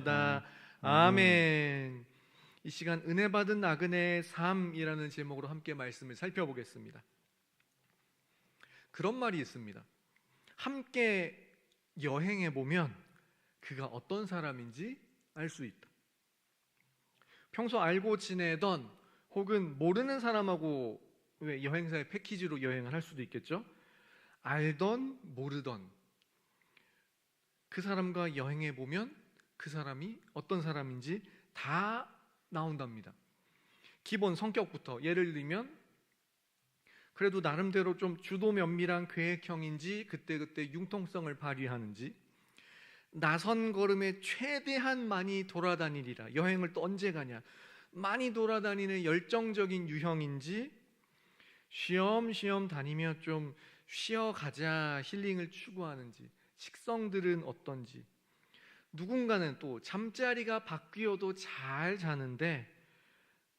할지어다. 아멘. 이 시간 은혜 받은 나그네의 삶이라는 제목으로 함께 말씀을 살펴보겠습니다. 그런 말이 있습니다. 함께 여행해 보면 그가 어떤 사람인지 알 수 있다. 평소 알고 지내던 혹은 모르는 사람하고 왜 여행사의 패키지로 여행을 할 수도 있겠죠. 알던 모르던 그 사람과 여행해 보면 그 사람이 어떤 사람인지 다 나온답니다. 기본 성격부터 예를 들면 그래도 나름대로 좀 주도 면밀한 계획형인지 그때그때 융통성을 발휘하는지, 나선 걸음에 최대한 많이 돌아다니리라, 여행을 또 언제 가냐, 많이 돌아다니는 열정적인 유형인지, 쉬엄쉬엄 다니며 좀 쉬어가자 힐링을 추구하는지, 식성들은 어떤지, 누군가는 또 잠자리가 바뀌어도 잘 자는데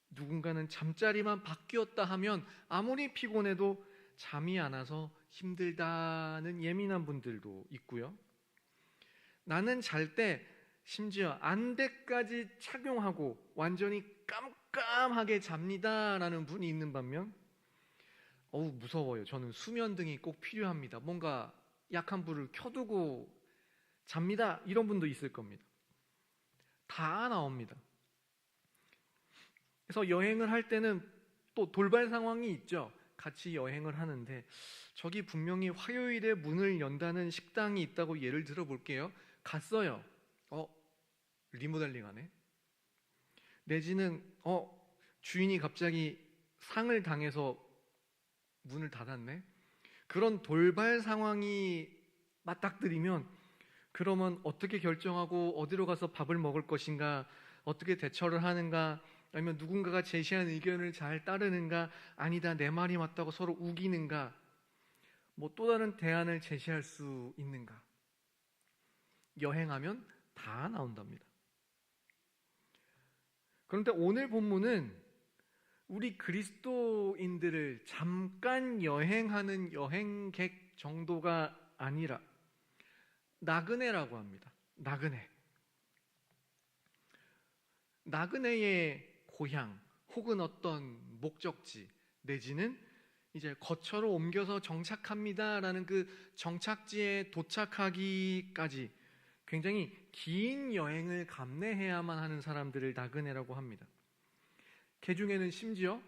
누군가는 잠자리만 바뀌었다 하면 아무리 피곤해도 잠이 안 와서 힘들다는 예민한 분들도 있고요. 나는 잘 때 심지어 안대까지 착용하고 완전히 깜깜하게 잡니다라는 분이 있는 반면 무서워요. 저는 수면등이 꼭 필요합니다. 뭔가 약한 불을 켜두고 잡니다. 이런 분도 있을 겁니다. 다 나옵니다. 그래서 여행을 할 때는 또 돌발 상황이 있죠. 같이 여행을 하는데 저기 분명히 화요일에 문을 연다는 식당이 있다고 예를 들어 볼게요. 갔어요. 리모델링하네. 내지는 주인이 갑자기 상을 당해서 문을 닫았네. 그런 돌발 상황이 맞닥뜨리면 그러면 어떻게 결정하고 어디로 가서 밥을 먹을 것인가, 어떻게 대처를 하는가, 아니면 누군가가 제시한 의견을 잘 따르는가, 아니다 내 말이 맞다고 서로 우기는가, 또 다른 대안을 제시할 수 있는가. 여행하면 다 나온답니다. 그런데 오늘 본문은 우리 그리스도인들을 잠깐 여행하는 여행객 정도가 아니라 나그네라고 합니다. 나그네의 고향 혹은 어떤 목적지 내지는 이제 거처로 옮겨서 정착합니다라는 그 정착지에 도착하기까지 굉장히 긴 여행을 감내해야만 하는 사람들을 나그네라고 합니다. 그 중에는 심지어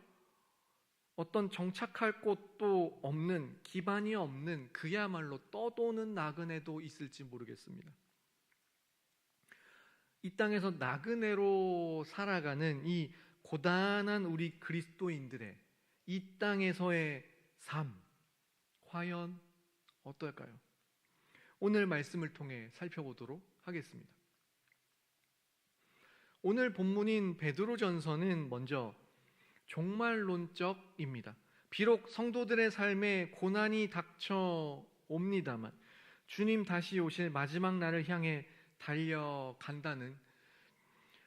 어떤 정착할 곳도 없는, 기반이 없는 그야말로 떠도는 나그네도 있을지 모르겠습니다. 이 땅에서 나그네로 살아가는 이 고단한 우리 그리스도인들의 이 땅에서의 삶, 과연 어떨까요? 오늘 말씀을 통해 살펴보도록 하겠습니다. 오늘 본문인 베드로전서는 먼저 종말론적입니다. 비록 성도들의 삶에 고난이 닥쳐옵니다만 주님 다시 오실 마지막 날을 향해 달려간다는,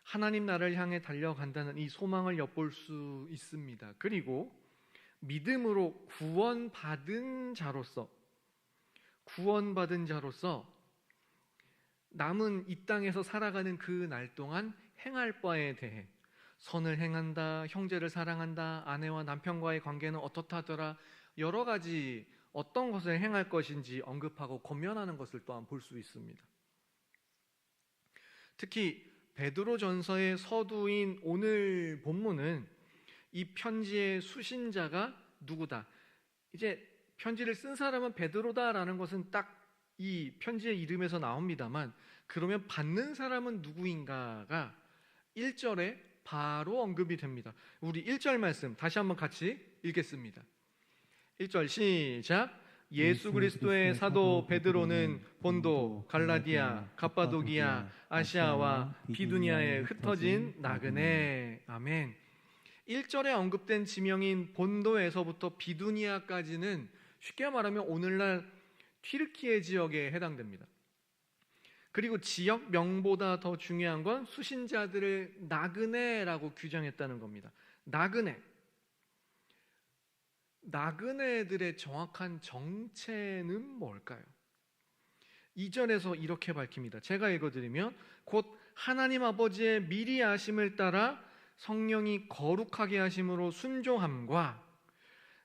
하나님 나라를 향해 달려간다는 이 소망을 엿볼 수 있습니다. 그리고 믿음으로 구원받은 자로서 남은 이 땅에서 살아가는 그 날 동안 행할 바에 대해, 선을 행한다, 형제를 사랑한다, 아내와 남편과의 관계는 어떻다더라, 여러 가지 어떤 것을 행할 것인지 언급하고 권면하는 것을 또한 볼 수 있습니다. 특히 베드로전서의 서두인 오늘 본문은 이 편지의 수신자가 누구다, 이제 편지를 쓴 사람은 베드로다라는 것은 딱 이 편지의 이름에서 나옵니다만, 그러면 받는 사람은 누구인가가 1절에 바로 언급이 됩니다. 우리 1절 말씀 다시 한번 같이 읽겠습니다. 1절 시작. 예수 그리스도의 사도 베드로는 본도, 갈라디아, 갑바도기아, 아시아와 비두니아에 흩어진 나그네. 아멘. 1절에 언급된 지명인 본도에서부터 비두니아까지는 쉽게 말하면 오늘날 튀르키예 지역에 해당됩니다. 그리고 지역명보다 더 중요한 건 수신자들을 나그네라고 규정했다는 겁니다. 나그네들의 정확한 정체는 뭘까요? 2절에서 이렇게 밝힙니다. 제가 읽어드리면 곧 하나님 아버지의 미리 아심을 따라 성령이 거룩하게 하심으로 순종함과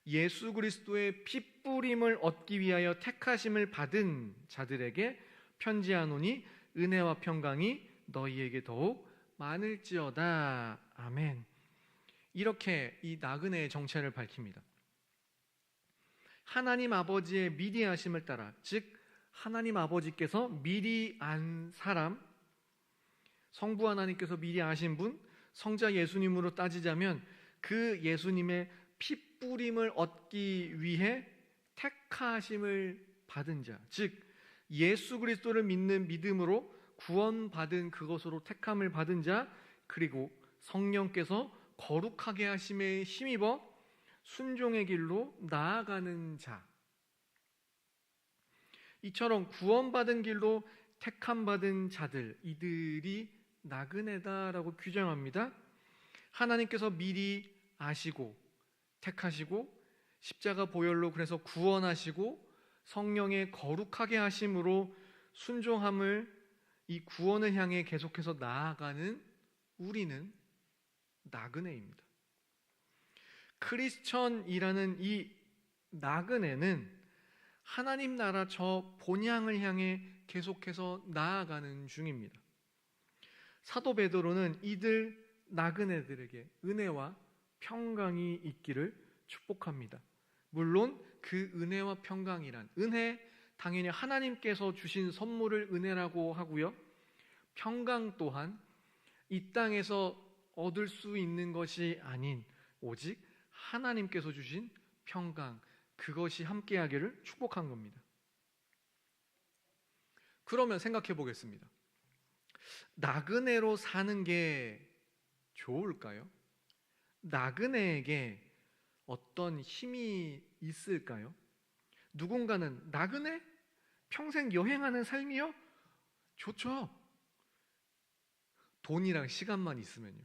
예수 그리스도의 핏부림을 얻기 위하여 택하심을 받은 자들에게 편지하노니 은혜와 평강이 너희에게 더욱 많을지어다. 아멘. 이렇게 이 나그네의 정체를 밝힙니다. 하나님 아버지의 미리 하심을 따라, 즉 하나님 아버지께서 미리 안 사람, 성부 하나님께서 미리 아신 분, 성자 예수님으로 따지자면 그 예수님의 핏부림을 얻기 위해 택하심을 받은 자, 즉 예수 그리스도를 믿는 믿음으로 구원받은 그것으로 택함을 받은 자, 그리고 성령께서 거룩하게 하심에 힘입어 순종의 길로 나아가는 자, 이처럼 구원받은 길로 택함받은 자들, 이들이 나그네다라고 규정합니다. 하나님께서 미리 아시고 택하시고 십자가 보혈로 그래서 구원하시고 성령의 거룩하게 하심으로 순종함을, 이 구원을 향해 계속해서 나아가는 우리는 나그네입니다. 크리스천이라는 이 나그네는 하나님 나라 저 본향을 향해 계속해서 나아가는 중입니다. 사도 베드로는 이들 나그네들에게 은혜와 평강이 있기를 축복합니다. 물론 그 은혜와 평강이란, 은혜 당연히 하나님께서 주신 선물을 은혜라고 하고요, 평강 또한 이 땅에서 얻을 수 있는 것이 아닌 오직 하나님께서 주신 평강, 그것이 함께하기를 축복한 겁니다. 그러면 생각해 보겠습니다. 나그네로 사는 게 좋을까요? 나그네에게 어떤 힘이 있을까요? 누군가는 나그네? 평생 여행하는 삶이요? 좋죠. 돈이랑 시간만 있으면요.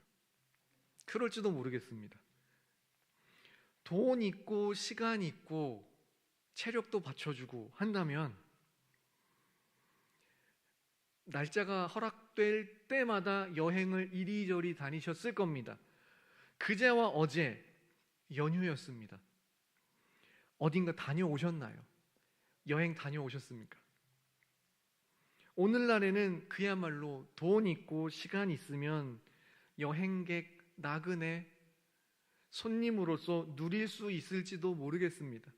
그럴지도 모르겠습니다. 돈 있고 시간 있고 체력도 받쳐주고 한다면 날짜가 허락될 때마다 여행을 이리저리 다니셨을 겁니다. 그제와 어제 연휴였습니다. 어딘가 다녀오셨나요? 여행 다녀오셨습니까? 오늘날에는 그야말로 돈 있고 시간 있으면 여행객, 나그네, 손님으로서 누릴 수 있을지도 모르겠습니다.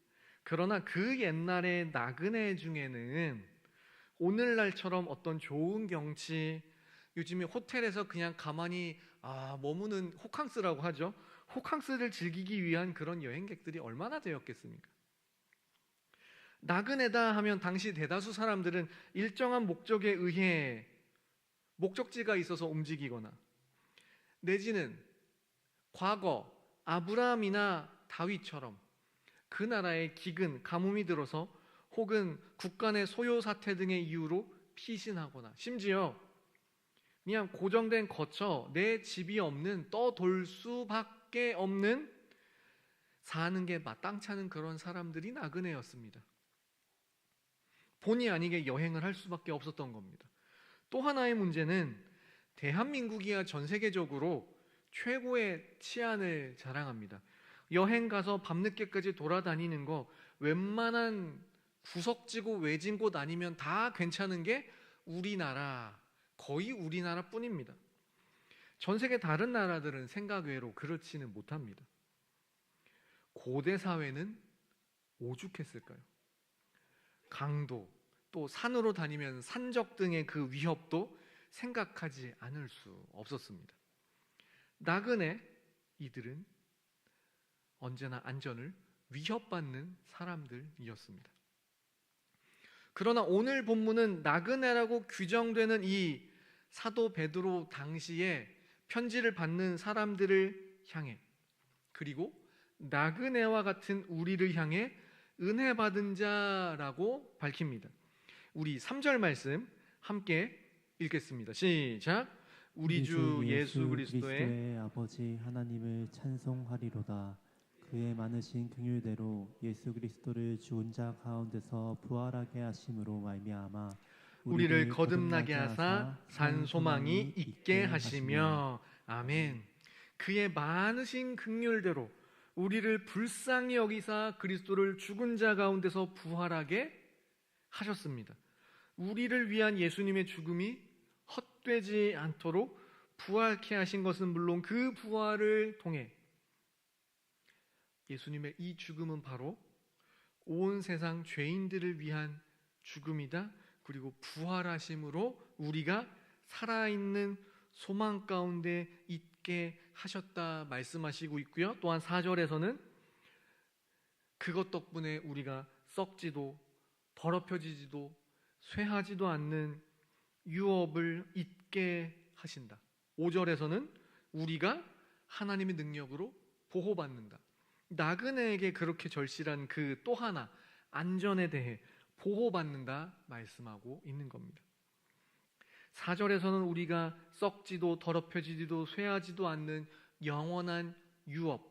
그러나 그 옛날의 나그네 중에는 오늘날처럼 어떤 좋은 경치, 요즘에 호텔에서 그냥 가만히 머무는 호캉스라고 하죠. 호캉스를 즐기기 위한 그런 여행객들이 얼마나 되었겠습니까? 나그네다 하면 당시 대다수 사람들은 일정한 목적에 의해 목적지가 있어서 움직이거나, 내지는 과거 아브라함이나 다윗처럼 그 나라에 기근, 가뭄이 들어서 혹은 국간의 소요 사태 등의 이유로 피신하거나, 심지어 그냥 고정된 거처, 내 집이 없는, 떠돌 수밖에 없는, 사는 게 마땅찮은 그런 사람들이 나그네였습니다. 본의 아니게 여행을 할 수밖에 없었던 겁니다. 또 하나의 문제는 대한민국이야 전 세계적으로 최고의 치안을 자랑합니다. 여행 가서 밤늦게까지 돌아다니는 거, 웬만한 구석지고 외진 곳 아니면 다 괜찮은 게 우리나라, 거의 우리나라 뿐입니다. 전 세계 다른 나라들은 생각 외로 그렇지는 못합니다. 고대 사회는 오죽했을까요? 강도, 또 산으로 다니면 산적 등의 그 위협도 생각하지 않을 수 없었습니다. 나그네 이들은 언제나 안전을 위협받는 사람들이었습니다. 그러나 오늘 본문은 나그네라고 규정되는 이 사도 베드로 당시에 편지를 받는 사람들을 향해, 그리고 나그네와 같은 우리를 향해 은혜 받은 자라고 밝힙니다. 우리 3절 말씀 함께 읽겠습니다. 시작. 우리 주 예수 그리스도의 아버지 하나님을 찬송하리로다. 그의 많으신 긍휼대로 예수 그리스도를 죽은 자 가운데서 부활하게 하심으로 말미암아 우리를 거듭나게 하사 산 소망이 있게 하시며. 아멘. 그의 많으신 긍휼대로 우리를 불쌍히 여기사 그리스도를 죽은 자 가운데서 부활하게 하셨습니다. 우리를 위한 예수님의 죽음이 헛되지 않도록 부활케 하신 것은 물론 그 부활을 통해 예수님의 이 죽음은 바로 온 세상 죄인들을 위한 죽음이다. 그리고 부활하심으로 우리가 살아있는 소망 가운데 있게 하셨다 말씀하시고 있고요. 또한 4절에서는 그것 덕분에 우리가 썩지도 더럽혀지지도 쇠하지도 않는 유업을 잊게 하신다. 5절에서는 우리가 하나님의 능력으로 보호받는다. 나그네에게 그렇게 절실한 그 또 하나 안전에 대해 보호받는다 말씀하고 있는 겁니다. 4절에서는 우리가 썩지도 더럽혀지지도 쇠하지도 않는 영원한 유업,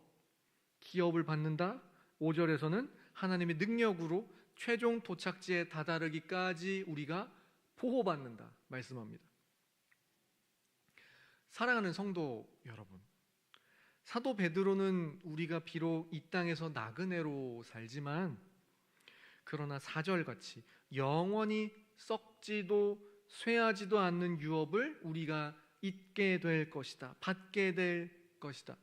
기업을 받는다. 5절에서는 하나님의 능력으로 최종 도착지에 다다르기까지 우리가 보호받는다 말씀합니다. 사랑하는 성도 여러분, 사도 베드로는 우리가 비록 이 땅에서 나그네로 살지만 그러나 4절같이 영원히 썩지도 쇠하지도 않는 유업을 우리가 잊게 될 것이다, 받게 될 것이다.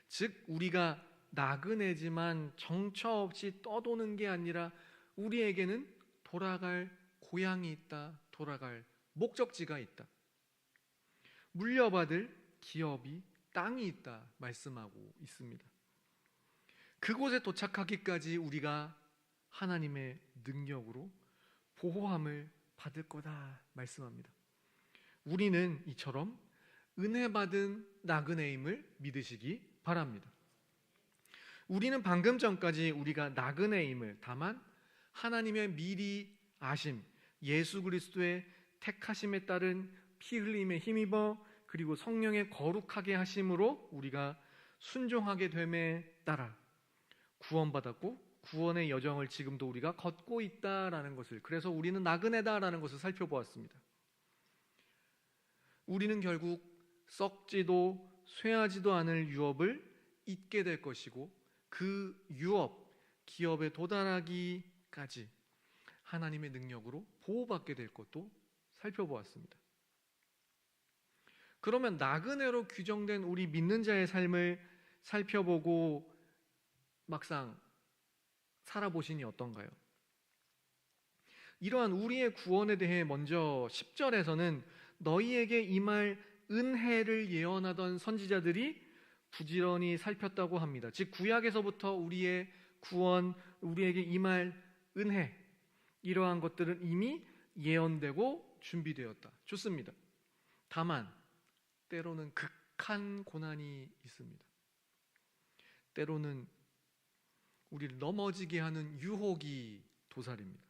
즉 우리가 나그네지만 정처 없이 떠도는 게 아니라 우리에게는 돌아갈 고향이 있다, 돌아갈 목적지가 있다, 물려받을 기업이 땅이 있다 말씀하고 있습니다. 그곳에 도착하기까지 우리가 하나님의 능력으로 보호함을 받을 거다 말씀합니다. 우리는 이처럼 은혜 받은 나그네임을 믿으시기 바랍니다. 우리는 방금 전까지 우리가 나그네임을, 다만 하나님의 미리 아심, 예수 그리스도의 택하심에 따른 피 흘림에 힘입어 그리고 성령의 거룩하게 하심으로 우리가 순종하게 됨에 따라 구원받았고 구원의 여정을 지금도 우리가 걷고 있다라는 것을, 그래서 우리는 나그네다라는 것을 살펴보았습니다. 우리는 결국 썩지도 쇠하지도 않을 유업을 잊게 될 것이고 그 유업, 기업에 도달하기까지 하나님의 능력으로 보호받게 될 것도 살펴보았습니다. 그러면 나그네로 규정된 우리 믿는 자의 삶을 살펴보고 막상 살아보시니 어떤가요? 이러한 우리의 구원에 대해 먼저 10절에서는 너희에게 임할 은혜를 예언하던 선지자들이 부지런히 살폈다고 합니다. 즉 구약에서부터 우리의 구원, 우리에게 임할 은혜, 이러한 것들은 이미 예언되고 준비되었다. 좋습니다. 다만 때로는 극한 고난이 있습니다. 때로는 우리를 넘어지게 하는 유혹이 도사립니다.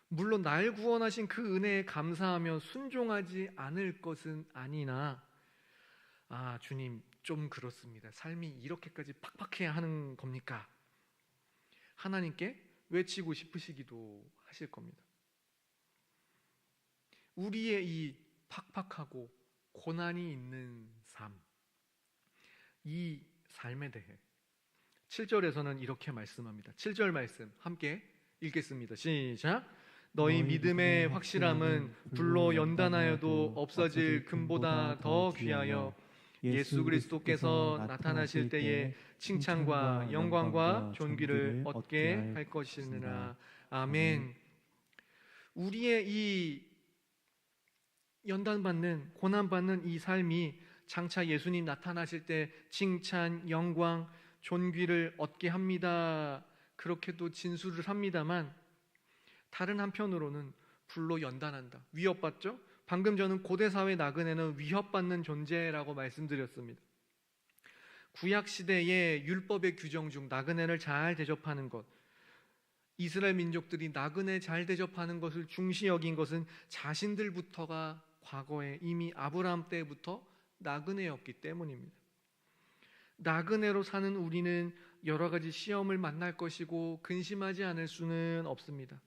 물론 날 구원하신 그 은혜에 감사하며 순종하지 않을 것은 아니나, 주님 좀 그렇습니다. 삶이 이렇게까지 팍팍해야 하는 겁니까? 하나님께 외치고 싶으시기도 하실 겁니다. 우리의 이 팍팍하고 고난이 있는 삶, 이 삶에 대해 7절에서는 이렇게 말씀합니다. 7절 말씀 함께 읽겠습니다. 시작. 너희 믿음의 확실함은 불로 연단하여도 없어질 금보다 더 귀하여 예수 그리스도께서 나타나실 때에 칭찬과 영광과 존귀를 얻게 할 것이니라. 아멘. 우리의 이 연단받는, 고난받는 이 삶이 장차 예수님 나타나실 때 칭찬, 영광, 존귀를 얻게 합니다. 그렇게도 진술을 합니다만 다른 한편으로는 불로 연단한다, 위협받죠. 방금 저는 고대사회 나그네는 위협받는 존재라고 말씀드렸습니다. 구약시대의 율법의 규정 중 나그네를 잘 대접하는 것, 이스라엘 민족들이 나그네 잘 대접하는 것을 중시 여긴 것은 자신들부터가 과거에 이미 아브라함 때부터 나그네였기 때문입니다. 나그네로 사는 우리는 여러 가지 시험을 만날 것이고 근심하지 않을 수는 없습니다.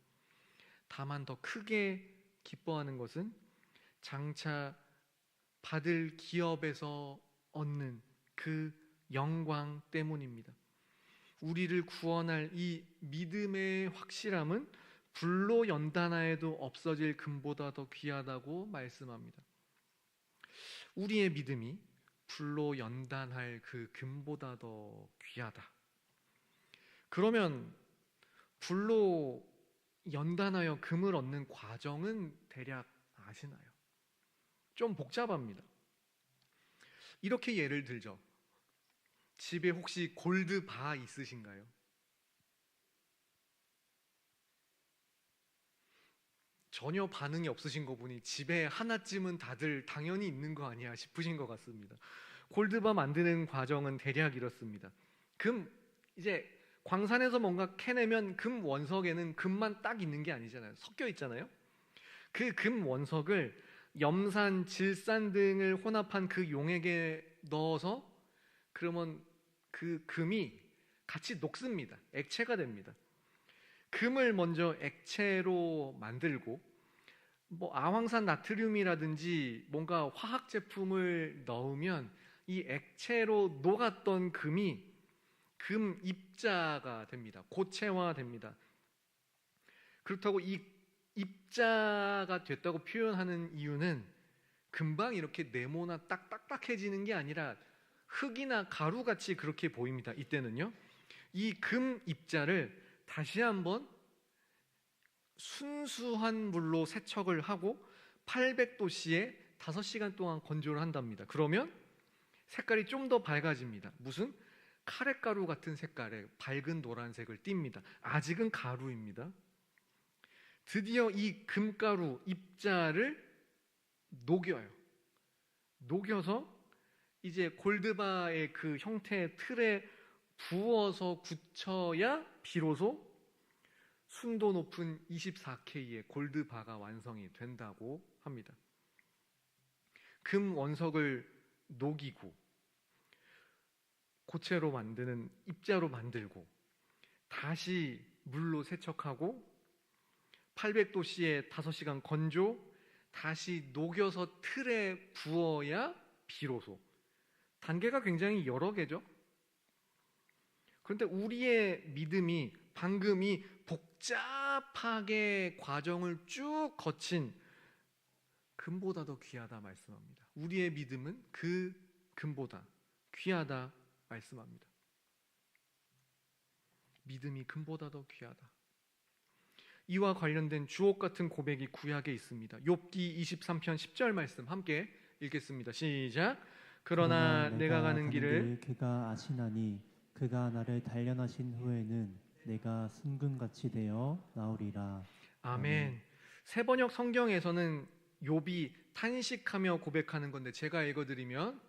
다만 더 크게 기뻐하는 것은 장차 받을 기업에서 얻는 그 영광 때문입니다. 우리를 구원할 이 믿음의 확실함은 불로 연단하여도 없어질 금보다 더 귀하다고 말씀합니다. 우리의 믿음이 불로 연단할 그 금보다 더 귀하다. 그러면 불로 연단하여 금을 얻는 과정은 대략 아시나요? 좀 복잡합니다. 이렇게 예를 들죠. 집에 혹시 골드바 있으신가요? 전혀 반응이 없으신 거 보니 집에 하나쯤은 다들 당연히 있는 거 아니야 싶으신 것 같습니다. 골드바 만드는 과정은 대략 이렇습니다. 이제 광산에서 뭔가 캐내면 금 원석에는 금만 딱 있는 게 아니잖아요. 섞여 있잖아요. 그 금 원석을 염산, 질산 등을 혼합한 그 용액에 넣어서 그러면 그 금이 같이 녹습니다. 액체가 됩니다. 금을 먼저 액체로 만들고 아황산 나트륨이라든지 뭔가 화학 제품을 넣으면 이 액체로 녹았던 금이 금 입자가 됩니다. 고체화됩니다. 그렇다고 이 입자가 됐다고 표현하는 이유는 금방 이렇게 네모나 딱 딱딱해지는 게 아니라 흙이나 가루같이 그렇게 보입니다. 이때는요. 이 금 입자를 다시 한번 순수한 물로 세척을 하고 800도씨에 5시간 동안 건조를 한답니다. 그러면 색깔이 좀 더 밝아집니다. 무슨 카레가루 같은 색깔의 밝은 노란색을 띱니다. 아직은 가루입니다. 드디어 이 금가루 입자를 녹여요. 녹여서 이제 골드바의 그 형태의 틀에 부어서 굳혀야 비로소 순도 높은 24K의 골드바가 완성이 된다고 합니다. 금 원석을 녹이고 고체로 만드는 입자로 만들고 다시 물로 세척하고 800도씨에 5시간 건조, 다시 녹여서 틀에 부어야 비로소. 단계가 굉장히 여러 개죠. 그런데 우리의 믿음이 방금 이 복잡하게 과정을 쭉 거친 금보다 더 귀하다 말씀합니다. 우리의 믿음은 그 금보다 귀하다 말씀합니다. 믿음이 금보다 더 귀하다. 이와 관련된 주옥 같은 고백이 구약에 있습니다. 욥기 23편 10절 말씀 함께 읽겠습니다. 시작. 그러나 내가 가는 길을 그가 아시나니 그가 나를 단련하신 후에는 내가 순금같이 되어 나오리라. 아멘. 세번역 성경에서는 욥이 탄식하며 고백하는 건데 제가 읽어드리면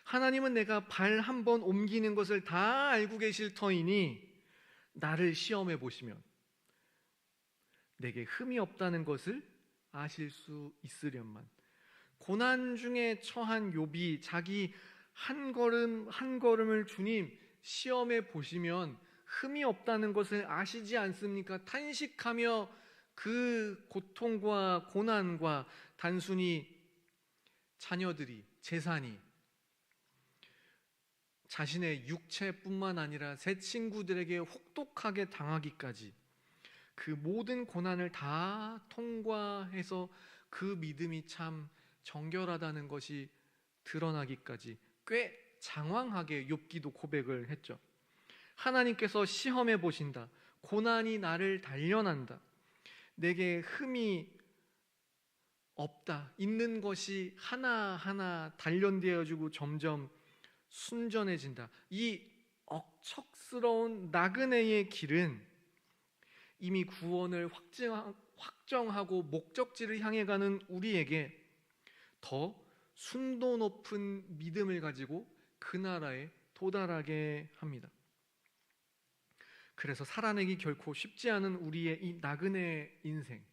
하나님은 내가 발 한 번 옮기는 것을 다 알고 계실 터이니 나를 시험해 보시면 내게 흠이 없다는 것을 아실 수 있으련만. 고난 중에 처한 욥이 자기 한 걸음 한 걸음을 주님 시험해 보시면 흠이 없다는 것을 아시지 않습니까? 탄식하며 그 고통과 고난과 단순히 자녀들이, 재산이, 자신의 육체뿐만 아니라 새 친구들에게 혹독하게 당하기까지 그 모든 고난을 다 통과해서 그 믿음이 참 정결하다는 것이 드러나기까지 꽤 장황하게 욥기도 고백을 했죠. 하나님께서 시험해 보신다. 고난이 나를 단련한다. 내게 흠이 없다. 있는 것이 하나하나 단련되어지고 점점 순전해진다. 이 억척스러운 나그네의 길은 이미 구원을 확정하고 목적지를 향해 가는 우리에게 더 순도 높은 믿음을 가지고 그 나라에 도달하게 합니다. 그래서 살아내기 결코 쉽지 않은 우리의 이 나그네 인생,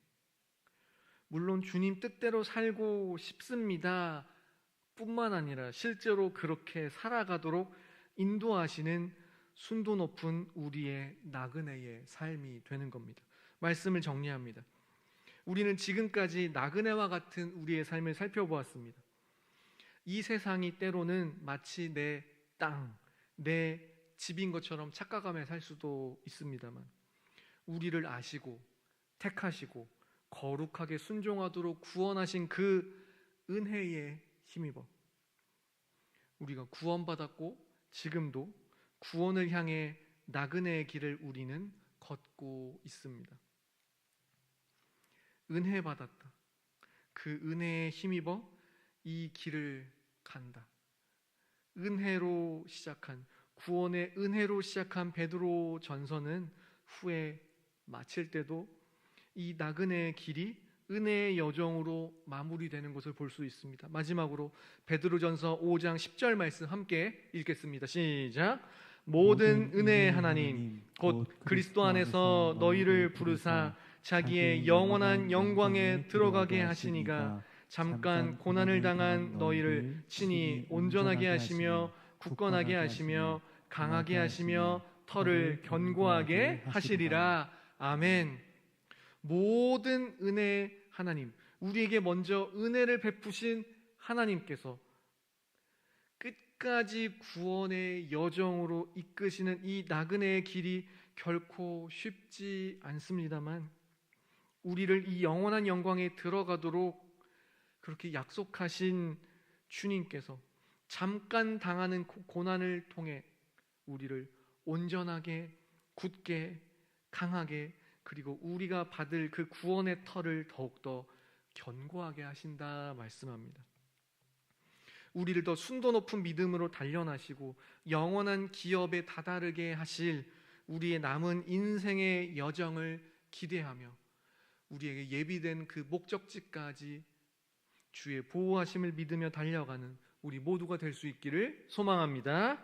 물론 주님 뜻대로 살고 싶습니다 뿐만 아니라 실제로 그렇게 살아가도록 인도하시는 순도 높은 우리의 나그네의 삶이 되는 겁니다. 말씀을 정리합니다. 우리는 지금까지 나그네와 같은 우리의 삶을 살펴보았습니다. 이 세상이 때로는 마치 내 땅, 내 집인 것처럼 착각하며 살 수도 있습니다만, 우리를 아시고 택하시고 거룩하게 순종하도록 구원하신 그 은혜에 힘입어 우리가 구원받았고 지금도 구원을 향해 나그네의 길을 우리는 걷고 있습니다. 은혜 받았다. 그 은혜에 힘입어 이 길을 간다. 은혜로 시작한, 구원의 은혜로 시작한 베드로 전서는 후에 마칠 때도 이 나그네의 길이 은혜의 여정으로 마무리되는 것을 볼 수 있습니다. 마지막으로 베드로전서 5장 10절 말씀 함께 읽겠습니다. 시작. 모든 은혜의 하나님 곧 그리스도 안에서 너희를 부르사 자기의 영원한 영광에 들어가게 하시니가 잠깐 고난을 당한 너희를 친히 온전하게 하시며 굳건하게 하시며 강하게 하시며 터를 견고하게 하시리라. 아멘. 모든 은혜의 하나님, 우리에게 먼저 은혜를 베푸신 하나님께서 끝까지 구원의 여정으로 이끄시는 이 나그네의 길이 결코 쉽지 않습니다만, 우리를 이 영원한 영광에 들어가도록 그렇게 약속하신 주님께서 잠깐 당하는 고난을 통해 우리를 온전하게, 굳게, 강하게, 그리고 우리가 받을 그 구원의 터를 더욱더 견고하게 하신다 말씀합니다. 우리를 더 순도 높은 믿음으로 단련하시고 영원한 기업에 다다르게 하실 우리의 남은 인생의 여정을 기대하며 우리에게 예비된 그 목적지까지 주의 보호하심을 믿으며 달려가는 우리 모두가 될 수 있기를 소망합니다.